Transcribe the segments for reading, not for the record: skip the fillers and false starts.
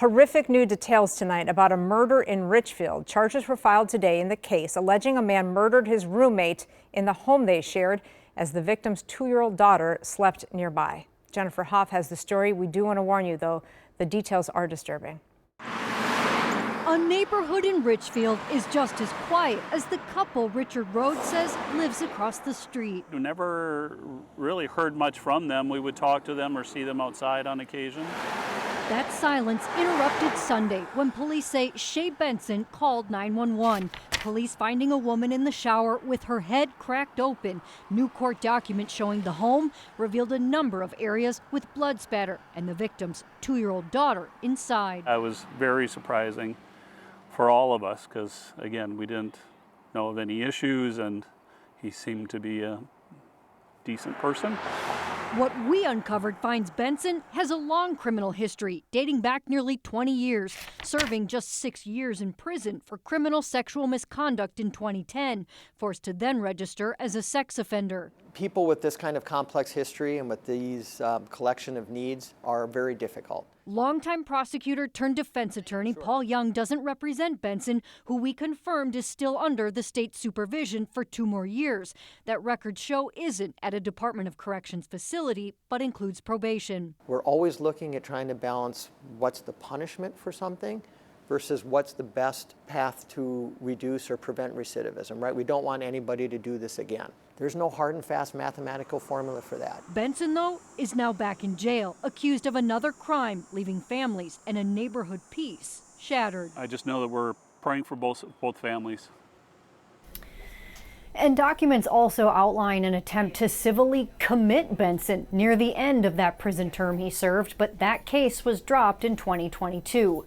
Horrific new details tonight about a murder in Richfield. Charges were filed today in the case alleging a man murdered his roommate in the home they shared as the victim's 2-year-old daughter slept nearby. Jennifer Hoff has the story. We do want to warn you, though, the details are disturbing. A neighborhood in Richfield is just as quiet as the couple Richard Rhodes says lives across the street. We never really heard much from them. We would talk to them or see them outside on occasion. That silence interrupted Sunday when police say Shay Benson called 911. Police finding a woman in the shower with her head cracked open. New court documents showing the home revealed a number of areas with blood spatter and the victim's 2-year-old daughter inside. That was very surprising for all of us because, again, we didn't know of any issues and he seemed to be a decent person. What we uncovered finds Benson has a long criminal history dating back nearly 20 years, serving just 6 years in prison for criminal sexual misconduct in 2010, forced to then register as a sex offender. People with this kind of complex history and with these collection of needs are very difficult. Longtime prosecutor turned defense attorney Paul Young doesn't represent Benson, who we confirmed is still under the state supervision for 2 more years. That records show isn't at a Department of Corrections facility, but includes probation. We're always looking at trying to balance what's the punishment for something versus what's the best path to reduce or prevent recidivism, right? We don't want anybody to do this again. There's no hard and fast mathematical formula for that. Benson, though, is now back in jail, accused of another crime, leaving families and a neighborhood peace shattered. I just know that we're praying for both families. And documents also outline an attempt to civilly commit Benson near the end of that prison term he served, but that case was dropped in 2022.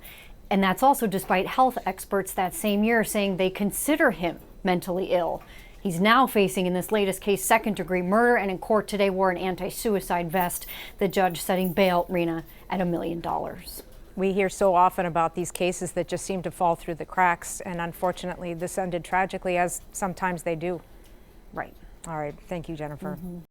And that's also despite health experts that same year saying they consider him mentally ill. He's now facing, in this latest case, 2nd-degree murder, and in court today wore an anti-suicide vest. The judge setting bail, Rena, at $1 million. We hear so often about these cases that just seem to fall through the cracks, and unfortunately this ended tragically, as sometimes they do. Right. All right. Thank you, Jennifer.